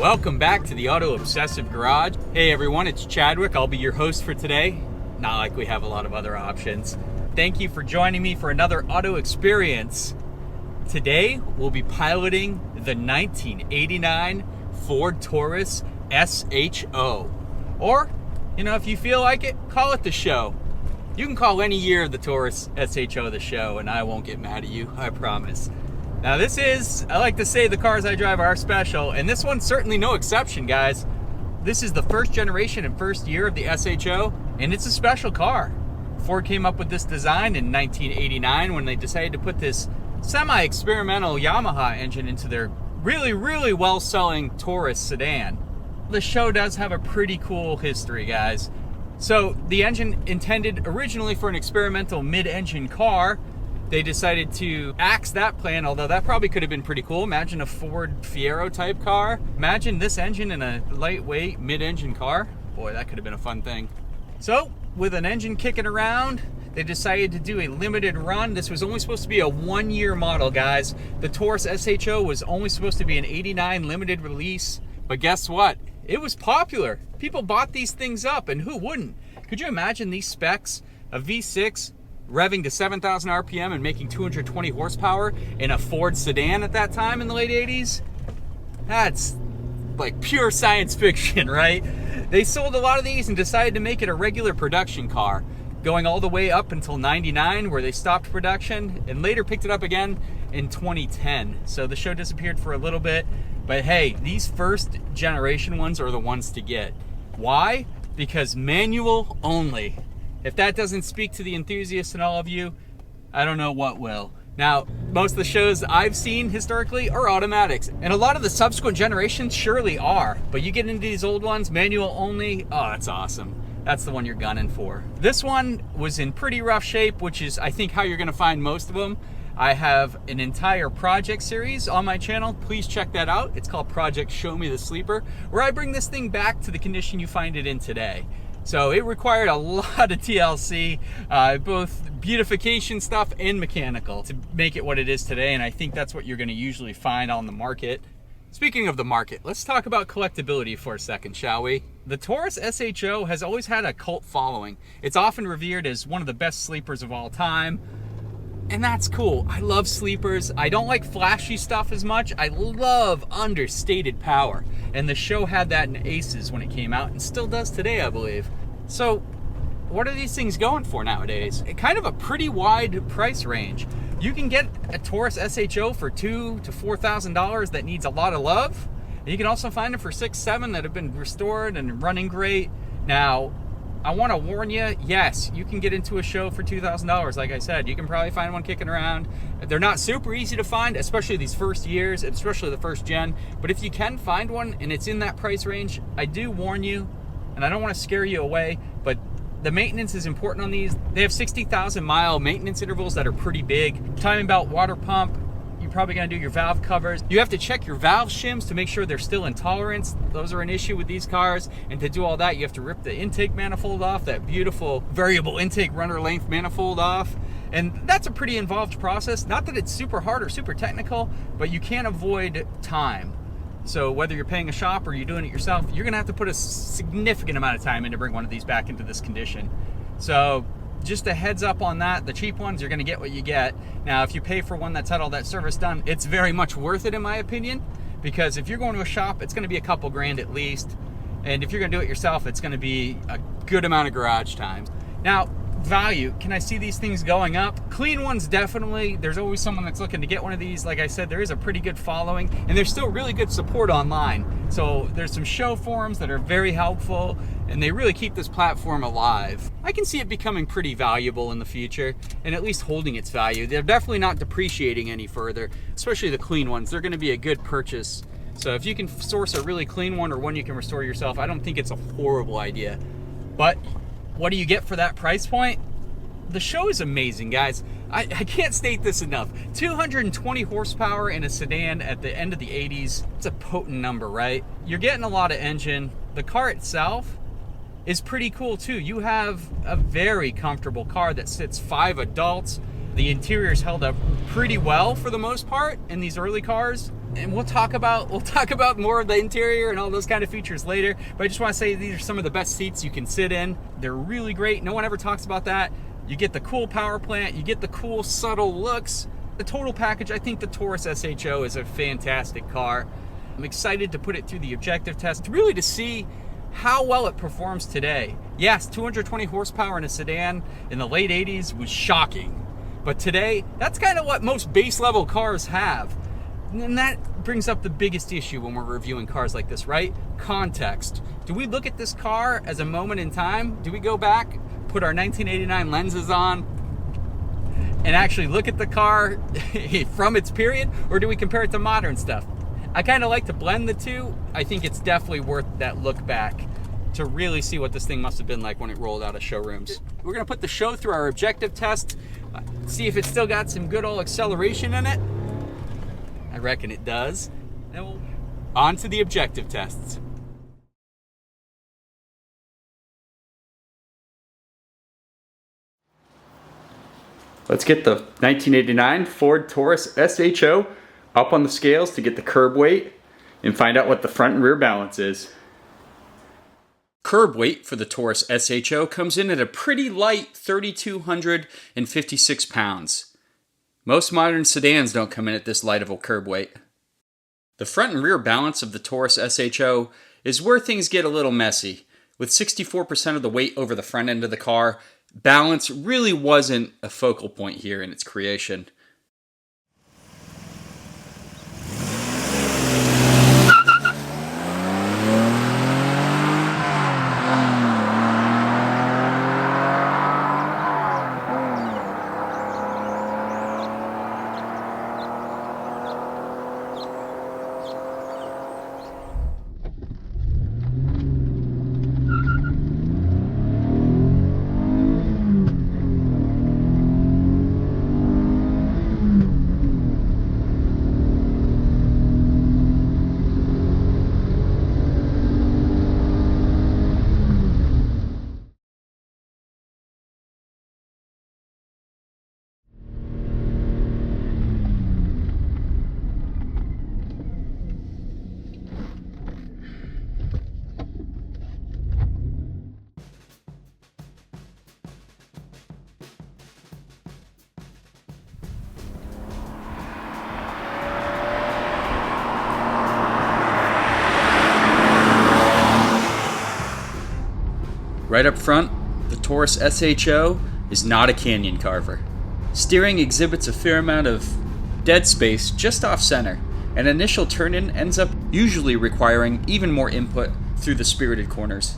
Welcome back to the Auto Obsessive Garage. Hey everyone, it's Chadwick. I'll be your host for today. Not like we have a lot of other options. Thank you for joining me for another auto experience. Today, we'll be piloting the 1989 Ford Taurus SHO. Or, if you feel like it, call it the SHO. You can call any year of the Taurus SHO the SHO, and I won't get mad at you, I promise. Now this is, I like to say the cars I drive are special, and this one's certainly no exception, guys. This is the first generation and first year of the SHO, and it's a special car. Ford came up with this design in 1989 when they decided to put this semi-experimental Yamaha engine into their really well-selling Taurus sedan. The SHO does have a pretty cool history, guys. So the engine intended originally for an experimental mid-engine car. They decided to axe that plan, although that probably could have been pretty cool. Imagine a Ford Fiero type car. Imagine this engine in a lightweight mid-engine car. Boy, that could have been a fun thing. So, with an engine kicking around, they decided to do a limited run. This was only supposed to be a one-year model, guys. The Taurus SHO was only supposed to be an '89 limited release. But guess what? It was popular. People bought these things up, and who wouldn't? Could you imagine these specs? A V6 revving to 7,000 RPM and making 220 horsepower in a Ford sedan at that time in the late 80s? That's like pure science fiction, right? They sold a lot of these and decided to make it a regular production car, going all the way up until 99, where they stopped production, and later picked it up again in 2010. So the SHO disappeared for a little bit, but hey, these first generation ones are the ones to get. Why? Because manual only. If that doesn't speak to the enthusiasts in all of you, I don't know what will. Now, most of the SHOs I've seen historically are automatics, and a lot of the subsequent generations surely are, but you get into these old ones, manual only, oh, that's awesome. That's the one you're gunning for. This one was in pretty rough shape, which is, I think, how you're gonna find most of them. I have an entire project series on my channel. Please check that out. It's called Project Show Me the Sleeper, where I bring this thing back to the condition you find it in today. So it required a lot of TLC, both beautification stuff and mechanical, to make it what it is today, and I think that's what you're gonna usually find on the market. Speaking of the market, let's talk about collectability for a second, shall we? The Taurus SHO has always had a cult following. It's often revered as one of the best sleepers of all time, and that's cool. I love sleepers. I don't like flashy stuff as much. I love understated power, and the SHO had that in Aces when it came out, and still does today, I believe. So what are these things going for nowadays? Kind of a pretty wide price range. You can get a Taurus SHO for $2,000 to $4,000 that needs a lot of love. And you can also find them for $6,000, $7,000 that have been restored and running great. Now, I want to warn you, yes, you can get into a SHO for $2,000. Like I said, you can probably find one kicking around. They're not super easy to find, especially these first years, especially the first gen. But if you can find one and it's in that price range, I do warn you, and I don't want to scare you away, but the maintenance is important on these. They have 60,000 mile maintenance intervals that are pretty big. Timing belt, water pump, you're probably gonna do your valve covers. You have to check your valve shims to make sure they're still in tolerance. Those are an issue with these cars. And to do all that, you have to rip the intake manifold off, that beautiful variable intake runner length manifold off. And that's a pretty involved process. Not that it's super hard or super technical, but you can't avoid time. So whether you're paying a shop or you're doing it yourself, you're gonna have to put a significant amount of time in to bring one of these back into this condition. So just a heads up on that. The cheap ones, you're gonna get what you get. Now, if you pay for one that's had all that service done, it's very much worth it in my opinion, because if you're going to a shop, it's gonna be a couple grand at least. And if you're gonna do it yourself, it's gonna be a good amount of garage time. Now, value, can I see these things going up? Clean ones, definitely. There's always someone that's looking to get one of these. Like I said, there is a pretty good following, and there's still really good support online. So there's some SHO forums that are very helpful, and they really keep this platform alive. I can see it becoming pretty valuable in the future, and at least holding its value. They're definitely not depreciating any further, especially the clean ones. They're gonna be a good purchase. So if you can source a really clean one, or one you can restore yourself, I don't think it's a horrible idea. But what do you get for that price point? The SHO is amazing, guys. I can't state this enough. 220 horsepower in a sedan at the end of the 80s. It's a potent number, right? You're getting a lot of engine. The car itself is pretty cool too. You have a very comfortable car that sits 5 adults. The interior's held up pretty well for the most part in these early cars. And we'll talk about more of the interior and all those kind of features later. But I just want to say these are some of the best seats you can sit in. They're really great. No one ever talks about that. You get the cool power plant, you get the cool subtle looks. The total package, I think the Taurus SHO is a fantastic car. I'm excited to put it through the objective test, really to see how well it performs today. Yes, 220 horsepower in a sedan in the late 80s was shocking. But today, that's kind of what most base level cars have. And that brings up the biggest issue when we're reviewing cars like this, right? Context. Do we look at this car as a moment in time? Do we go back, put our 1989 lenses on, and actually look at the car from its period? Or do we compare it to modern stuff? I kind of like to blend the two. I think it's definitely worth that look back to really see what this thing must have been like when it rolled out of showrooms. We're gonna put the SHO through our objective test, see if it's still got some good old acceleration in it. I reckon it does. Then we'll on to the objective tests. Let's get the 1989 Ford Taurus SHO up on the scales to get the curb weight and find out what the front and rear balance is. Curb weight for the Taurus SHO comes in at a pretty light 3,256 pounds. Most modern sedans don't come in at this light of a curb weight. The front and rear balance of the Taurus SHO is where things get a little messy. With 64% of the weight over the front end of the car, balance really wasn't a focal point here in its creation. Right up front, the Taurus SHO is not a canyon carver. Steering exhibits a fair amount of dead space just off center, and initial turn-in ends up usually requiring even more input through the spirited corners.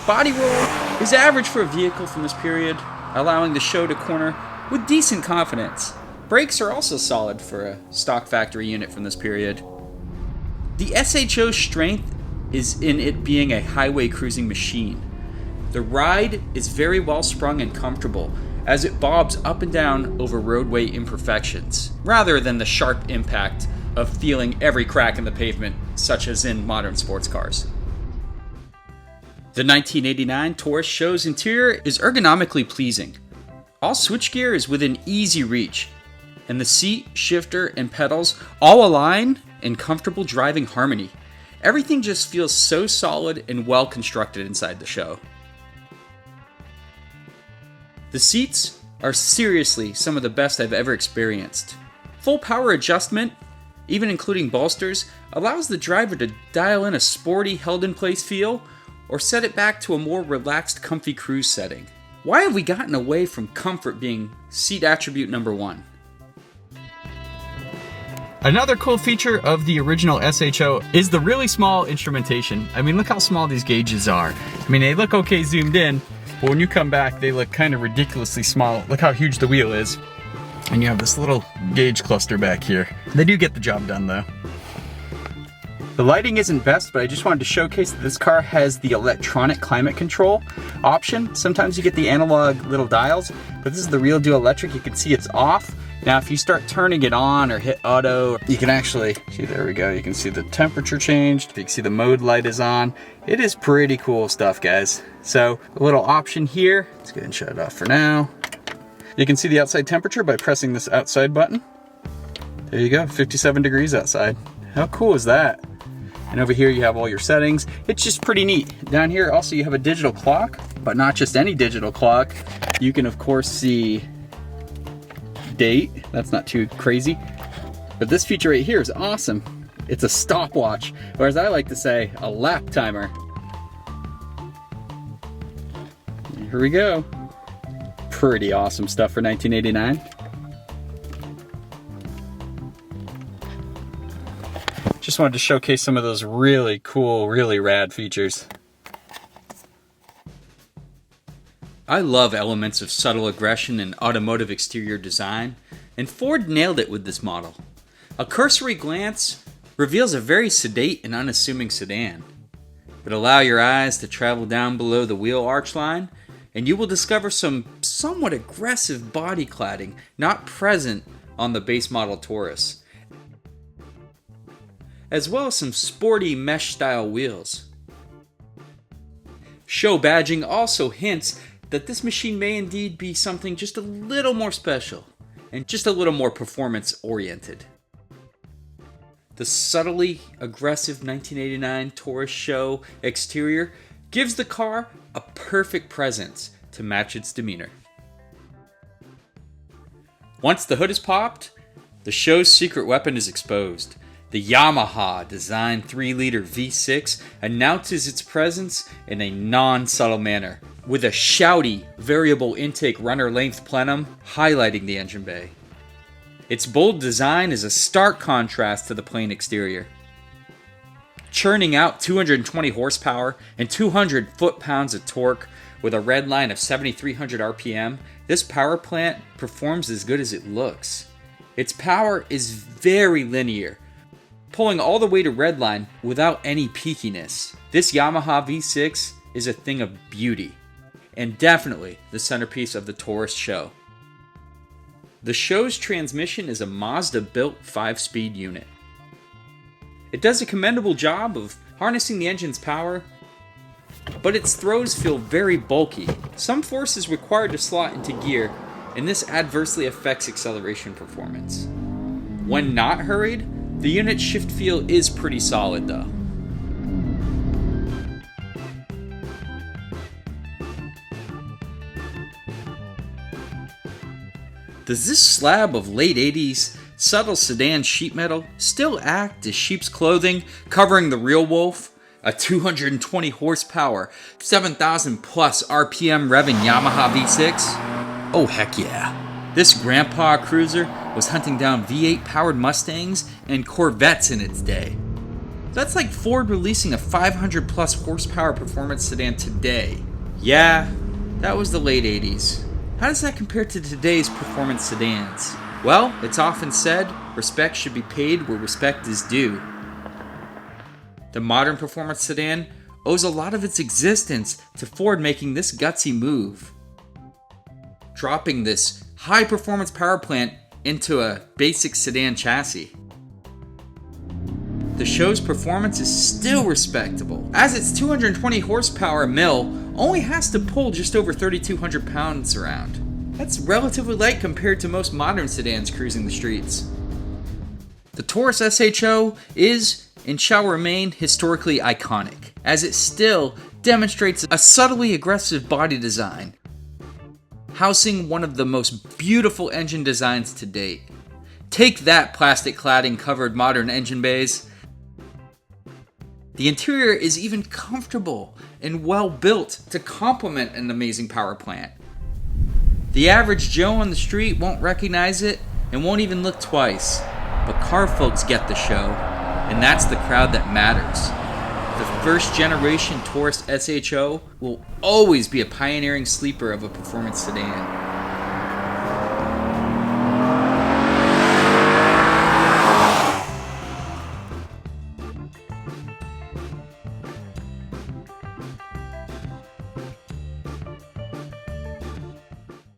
Body roll is average for a vehicle from this period, allowing the SHO to corner with decent confidence. Brakes are also solid for a stock factory unit from this period. The SHO's strength is in it being a highway cruising machine. The ride is very well sprung and comfortable as it bobs up and down over roadway imperfections, rather than the sharp impact of feeling every crack in the pavement, such as in modern sports cars. The 1989 Taurus SHO's interior is ergonomically pleasing. All switchgear is within easy reach, and the seat, shifter, and pedals all align in comfortable driving harmony. Everything just feels so solid and well constructed inside the SHO. The seats are seriously some of the best I've ever experienced. Full power adjustment, even including bolsters, allows the driver to dial in a sporty, held-in-place feel or set it back to a more relaxed, comfy cruise setting. Why have we gotten away from comfort being seat attribute number one? Another cool feature of the original SHO is the really small instrumentation. I mean, look how small these gauges are. I mean, they look okay zoomed in, but when you come back, they look kind of ridiculously small. Look how huge the wheel is. And you have this little gauge cluster back here. They do get the job done though. The lighting isn't best, but I just wanted to showcase that this car has the electronic climate control option. Sometimes you get the analog little dials, but this is the real deal electric. You can see it's off. Now if you start turning it on or hit auto, you can actually, see, there we go, you can see the temperature changed. You can see the mode light is on. It is pretty cool stuff, guys. So a little option here, let's go ahead and shut it off for now. You can see the outside temperature by pressing this outside button. There you go, 57 degrees outside. How cool is that? And over here you have all your settings. It's just pretty neat. Down here also you have a digital clock, but not just any digital clock. You can of course see date. That's not too crazy. But this feature right here is awesome. It's a stopwatch, or as I like to say, a lap timer. Here we go. Pretty awesome stuff for 1989. Just wanted to showcase some of those really cool, really rad features. I love elements of subtle aggression and automotive exterior design, and Ford nailed it with this model. A cursory glance reveals a very sedate and unassuming sedan, but allow your eyes to travel down below the wheel arch line, and you will discover some somewhat aggressive body cladding not present on the base model Taurus, as well as some sporty mesh-style wheels. SHO badging also hints that this machine may indeed be something just a little more special and just a little more performance-oriented. The subtly aggressive 1989 Taurus SHO exterior gives the car a perfect presence to match its demeanor. Once the hood is popped, the SHO's secret weapon is exposed. The Yamaha design 3-liter V6 announces its presence in a non-subtle manner, with a shouty variable intake runner length plenum highlighting the engine bay. Its bold design is a stark contrast to the plain exterior. Churning out 220 horsepower and 200 foot-pounds of torque with a red line of 7,300 RPM, this power plant performs as good as it looks. Its power is very linear, pulling all the way to redline without any peakiness. This Yamaha V6 is a thing of beauty, and definitely the centerpiece of the Taurus SHO. The SHO's transmission is a Mazda-built 5-speed unit. It does a commendable job of harnessing the engine's power, but its throws feel very bulky. Some force is required to slot into gear, and this adversely affects acceleration performance. When not hurried, the unit's shift feel is pretty solid though. Does this slab of late 80s subtle sedan sheet metal still act as sheep's clothing covering the real wolf? A 220 horsepower, 7,000 plus RPM revving Yamaha V6? Oh heck yeah. This grandpa cruiser was hunting down V8 powered Mustangs and Corvettes in its day. That's like Ford releasing a 500 plus horsepower performance sedan today. Yeah, that was the late 80s. How does that compare to today's performance sedans? Well, it's often said, respect should be paid where respect is due. The modern performance sedan owes a lot of its existence to Ford making this gutsy move, dropping this high-performance power plant into a basic sedan chassis. The SHO's performance is still respectable, as its 220 horsepower mill only has to pull just over 3,200 pounds around. That's relatively light compared to most modern sedans cruising the streets. The Taurus SHO is, and shall remain, historically iconic, as it still demonstrates a subtly aggressive body design, housing one of the most beautiful engine designs to date. Take that, plastic cladding covered modern engine bays. The interior is even comfortable and well built to complement an amazing power plant. The average Joe on the street won't recognize it and won't even look twice, but car folks get the SHO, and that's the crowd that matters. The first generation Taurus SHO will always be a pioneering sleeper of a performance sedan.